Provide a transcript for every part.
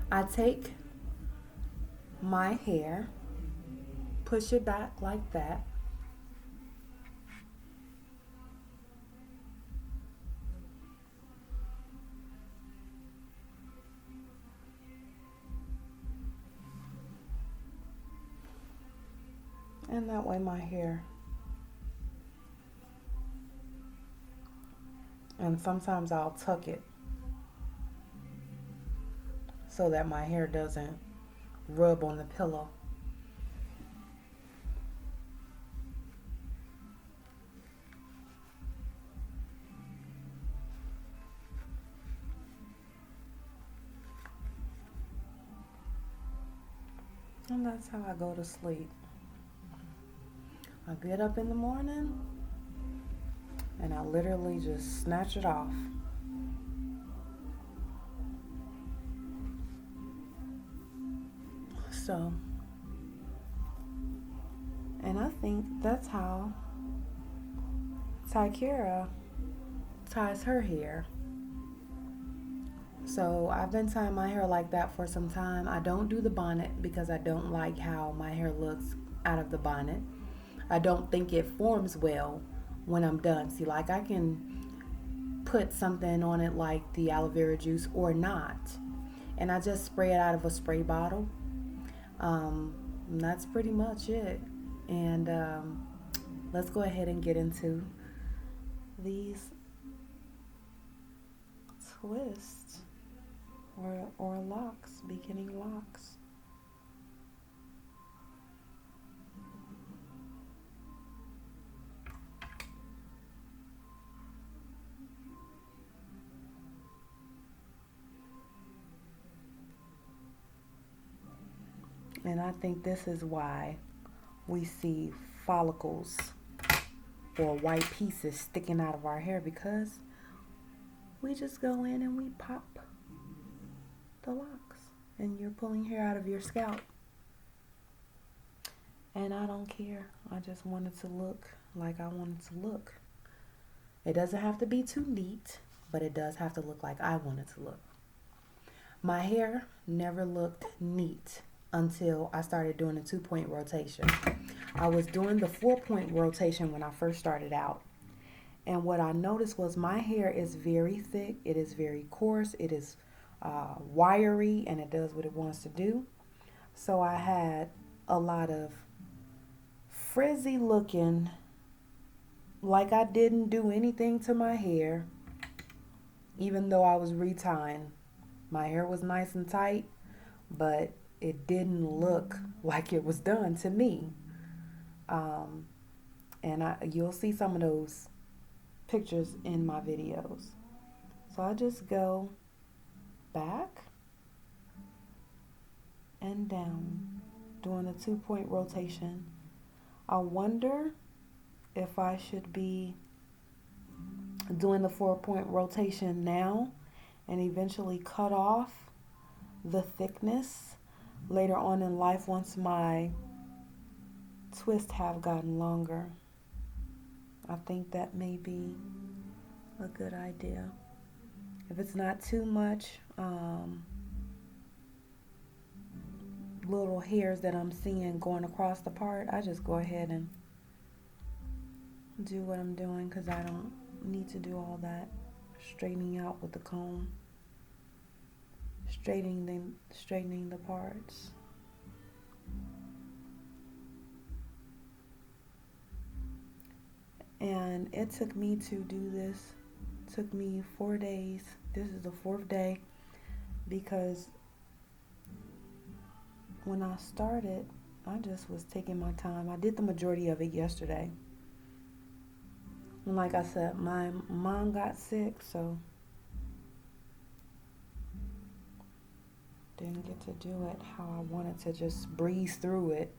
I take my hair, push it back like that, and that way my hair, and sometimes I'll tuck it so that my hair doesn't rub on the pillow. And that's how I go to sleep. I get up in the morning and I literally just snatch it off. So, and I think that's how Tykera ties her hair. So I've been tying my hair like that for some time. I don't do the bonnet because I don't like how my hair looks out of the bonnet. I don't think it forms well when I'm done. See, like I can put something on it like the aloe vera juice or not. And I just spray it out of a spray bottle. And that's pretty much it. And let's go ahead and get into these twists or locks, beginning locks. And I think this is why we see follicles or white pieces sticking out of our hair, because we just go in and we pop the locks and you're pulling hair out of your scalp. And I don't care. I just want it to look like I want it to look. It doesn't have to be too neat, but it does have to look like I want it to look. My hair never looked neat until I started doing a 2-point rotation. I was doing the 4-point rotation when I first started out. And what I noticed was my hair is very thick, it is very coarse, it is wiry, and it does what it wants to do. So I had a lot of frizzy looking, like I didn't do anything to my hair, even though I was retying. My hair was nice and tight, but it didn't look like it was done to me. And you'll see some of those pictures in my videos. So I just go back and down doing a 2-point rotation. I wonder if I should be doing the 4-point rotation now and eventually cut off the thickness later on in life once my twists have gotten longer. I think that may be a good idea. If it's not too much little hairs that I'm seeing going across the part, I just go ahead and do what I'm doing, because I don't need to do all that straightening out with the comb, straightening the parts. And it took me to do this, took me 4 days. This is the 4th day, because when I started, I just was taking my time. I did the majority of it yesterday. And like I said, my mom got sick, so didn't get to do it how I wanted to, just breeze through it.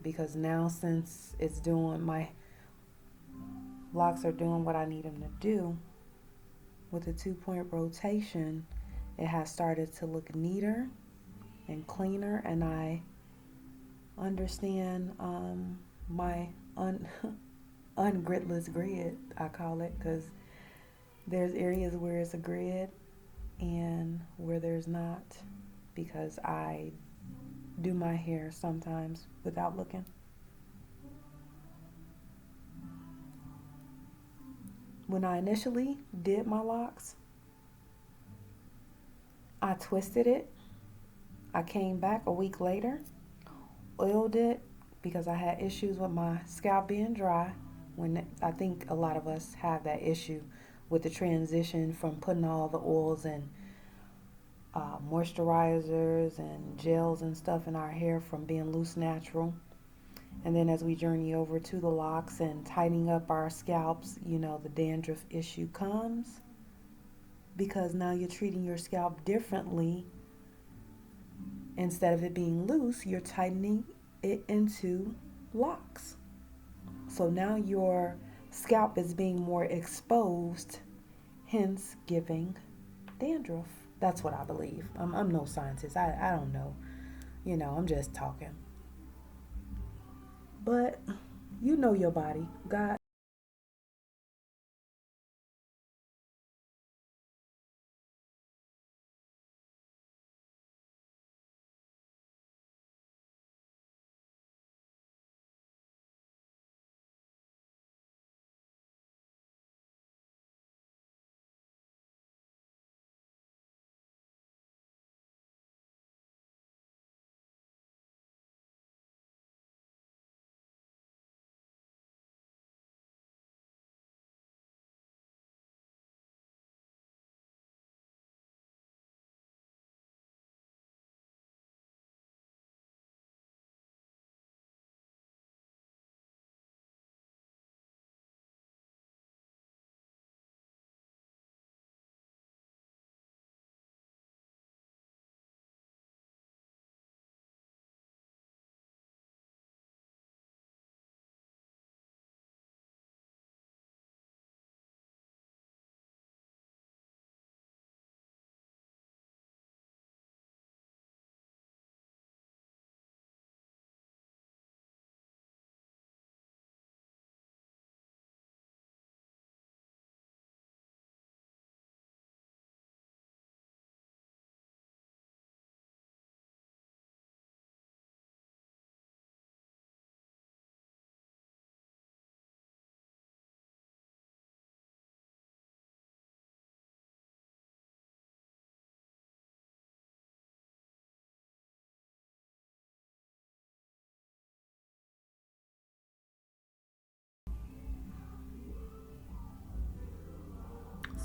Because now, since it's doing, my locks are doing what I need them to do, with the 2-point rotation, it has started to look neater and cleaner, and I understand my ungridless grid, I call it, because there's areas where it's a grid and where there's not, because I do my hair sometimes without looking. When I initially did my locks, I twisted it. I came back a week later, oiled it because I had issues with my scalp being dry. When I think a lot of us have that issue with the transition from putting all the oils and moisturizers and gels and stuff in our hair from being loose natural. And then as we journey over to the locks and tightening up our scalps, the dandruff issue comes because now you're treating your scalp differently. Instead of it being loose, you're tightening it into locks. So now your scalp is being more exposed, hence giving dandruff. That's what I believe. I'm no scientist. I don't know. I'm just talking. But you know your body. God.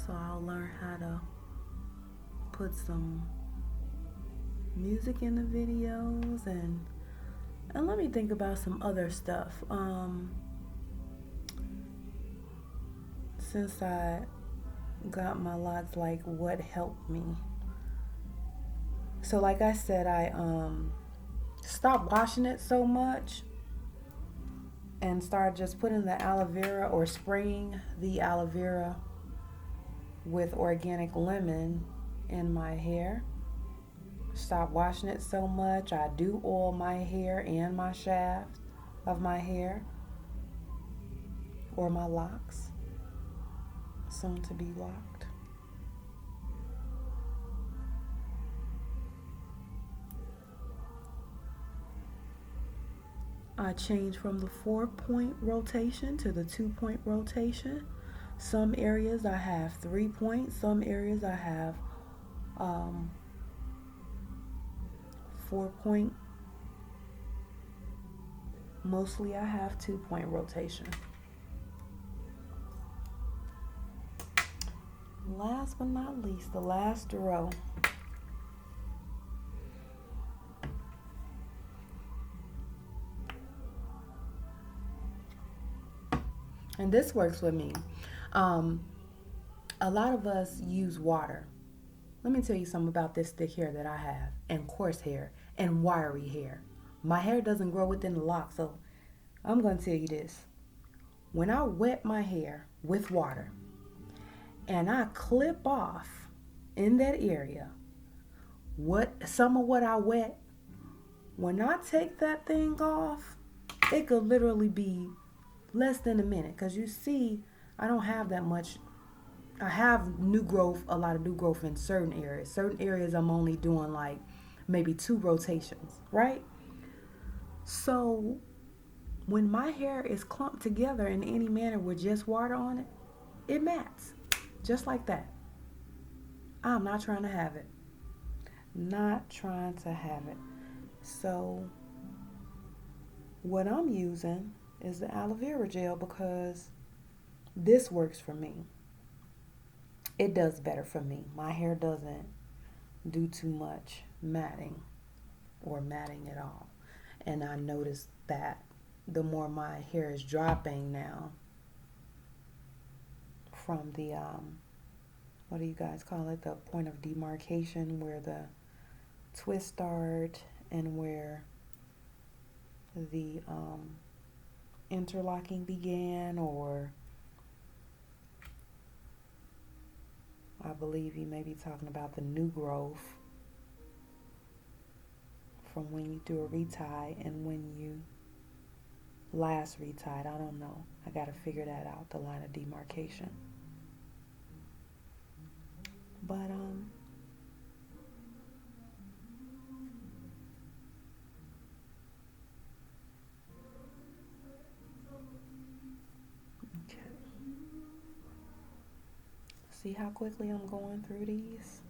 So I'll learn how to put some music in the videos and let me think about some other stuff. Since I got my locks, like what helped me. So like I said, I stopped washing it so much and started just putting the aloe vera or spraying the aloe vera with organic lemon in my hair. Stop washing it so much. I do oil my hair and my shaft of my hair or my locks, soon to be locked. I changed from the 4-point rotation to the 2-point rotation. Some areas I have 3 points, some areas I have 4-point. Mostly I have 2-point rotation. Last but not least, the last row. And this works with me. A lot of us use water. Let me tell you something about this thick hair that I have, and coarse hair, and wiry hair. My hair doesn't grow within the lock, so I'm going to tell you this. When I wet my hair with water and I clip off in that area some of what I wet, when I take that thing off, it could literally be less than a minute, because you see I don't have that much. I have new growth, a lot of new growth in certain areas. Certain areas I'm only doing like maybe 2 rotations, right? So when my hair is clumped together in any manner with just water on it, it mats just like that. I'm not trying to have it. Not trying to have it. So what I'm using is the aloe vera gel because this works for me. It does better for me. My hair doesn't do too much matting or matting at all. And I noticed that the more my hair is dropping now from the what do you guys call it, the point of demarcation where the twist start and where the interlocking began, or I believe you may be talking about the new growth from when you do a retie and when you last retied. I don't know. I got to figure that out, the line of demarcation. But okay. See how quickly I'm going through these?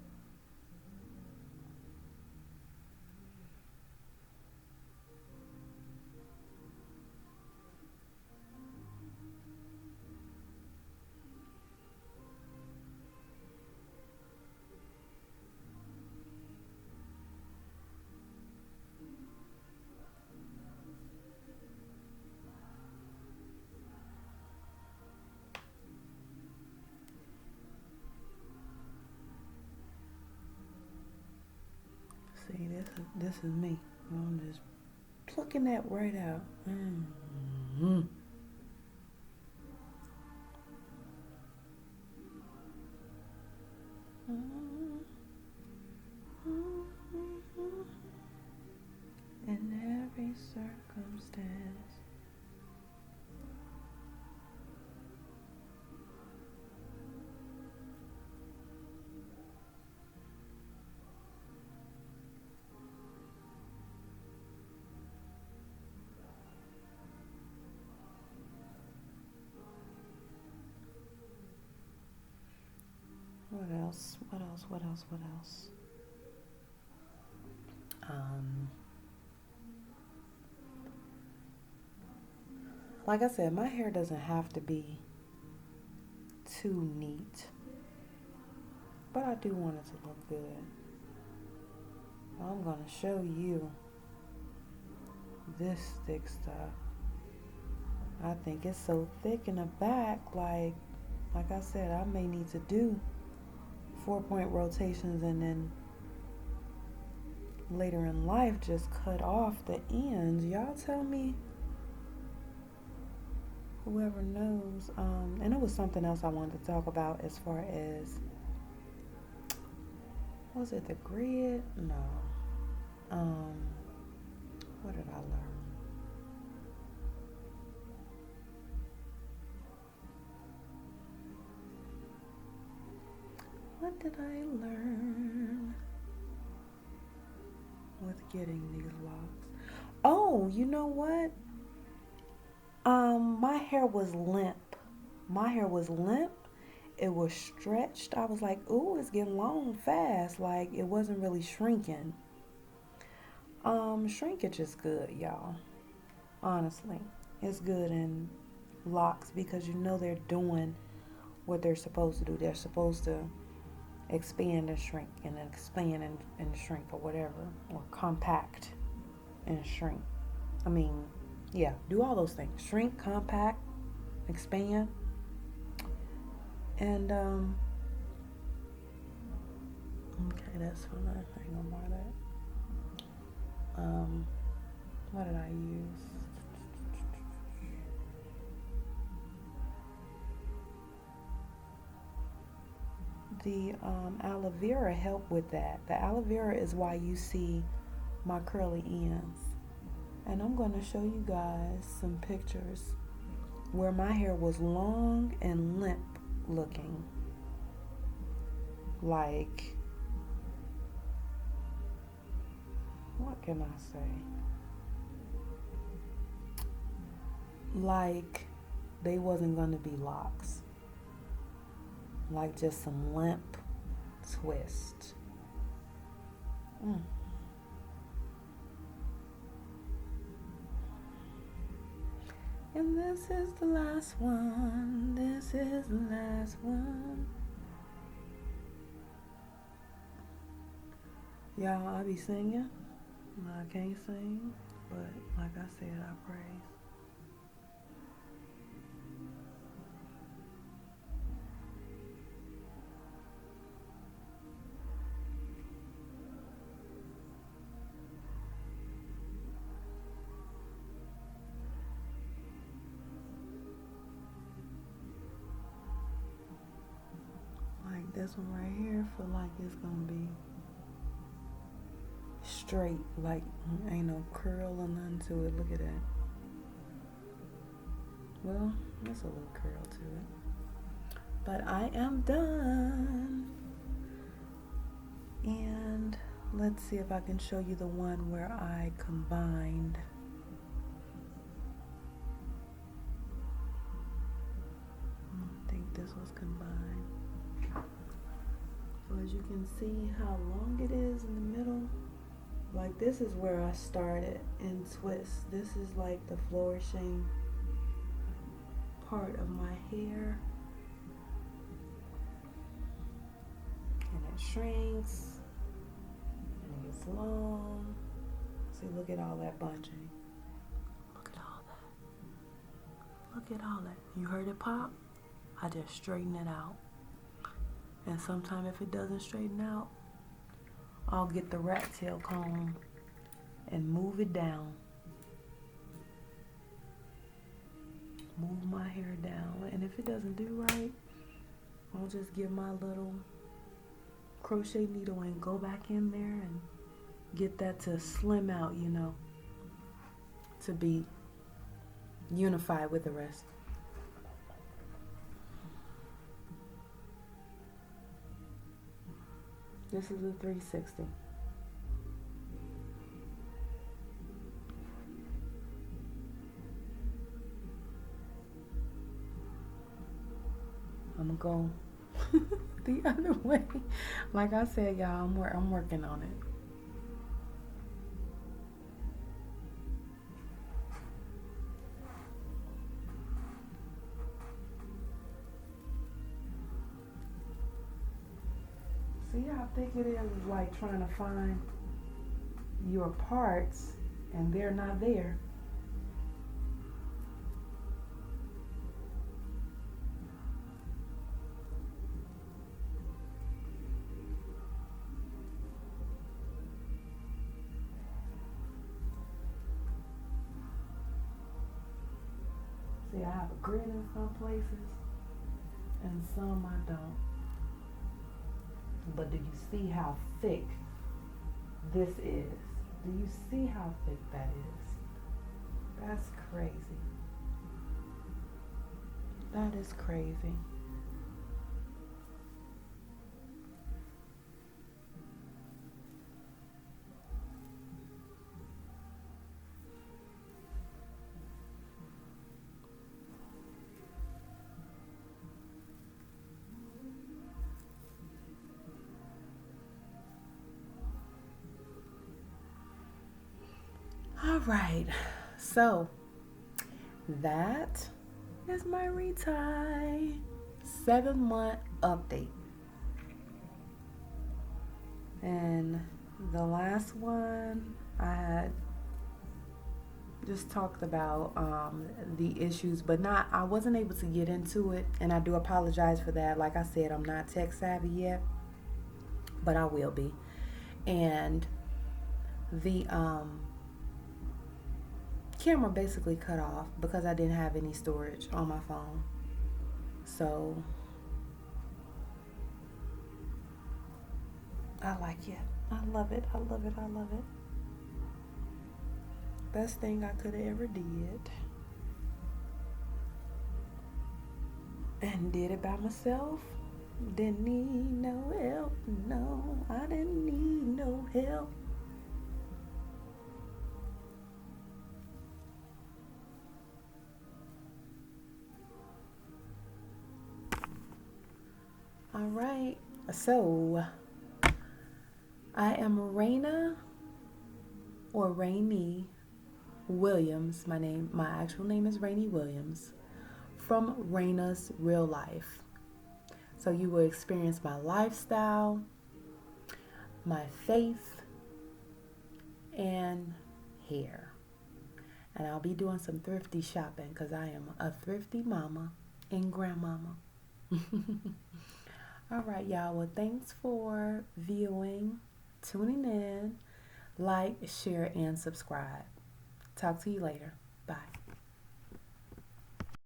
See, this is me. I'm just plucking that right out. Mm-hmm. In every circumstance. What else? What else? What else? What else? Like I said, my hair doesn't have to be too neat, but I do want it to look good. I'm gonna show you this thick stuff. I think it's so thick in the back, like I said, I may need to do 4-point rotations and then later in life just cut off the ends. Y'all tell me, whoever knows. And it was something else I wanted to talk about as far as, was it the grid? No. What did I learn? What did I learn with getting these locks? Oh, you know what? My hair was limp. My hair was limp. It was stretched. I was like, ooh, it's getting long fast. Like, it wasn't really shrinking. Shrinkage is good, y'all. Honestly, it's good in locks because you know they're doing what they're supposed to do. They're supposed to expand and shrink, and expand and shrink, or whatever, or compact and shrink. I mean, yeah, do all those things. Shrink, compact, expand. And okay, that's fine. I ain't gonna buy that. What did I use? The aloe vera helped with that. The aloe vera is why you see my curly ends. And I'm going to show you guys some pictures where my hair was long and limp looking. Like, can I say? Like they wasn't gonna be locks. Like just some limp twist. And this is the last one. This is the last one. Y'all, I be singing. I can't sing, but like I said, I praise. Like this one right here, feel like it's gonna be straight, like ain't no curl or nothing to it. Look at that. Well, there's a little curl to it. But I am done. And let's see if I can show you the one where I combined. I think this was combined. So as you can see how long it is in the middle. Like this is where I started in twist. This is like the flourishing part of my hair. And it shrinks. And it gets long. See, look at all that bunching. Look at all that. Look at all that. You heard it pop? I just straighten it out. And sometimes if it doesn't straighten out, I'll get the rat tail comb and move it down. Move my hair down. And if it doesn't do right, I'll just get my little crochet needle and go back in there and get that to slim out, you know, to be unified with the rest. This is a 360. I'm gonna go the other way. Like I said, y'all, I'm working on it. See how thick it is? It's like trying to find your parts and they're not there. See, I have a grid in some places and some I don't. But do you see how thick this is? Do you see how thick that is? That's crazy. That is crazy. All right, so that is my retie 7-month update. And the last one I had just talked about the issues, but I wasn't able to get into it, and I do apologize for that. Like I said, I'm not tech savvy yet, but I will be. And the camera basically cut off because I didn't have any storage on my phone. So I like it. I love it. I love it. I love it. Best thing I could have ever did. And did it by myself. Didn't need no help. No, I didn't need no help. right. So I am Raina or Rainey Williams. My actual name is Rainey Williams from Raina's Real Life. So you will experience my lifestyle, my faith, and hair. And I'll be doing some thrifty shopping because I am a thrifty mama and grandmama. All right, y'all. Well, thanks for viewing, tuning in, like, share, and subscribe. Talk to you later. Bye.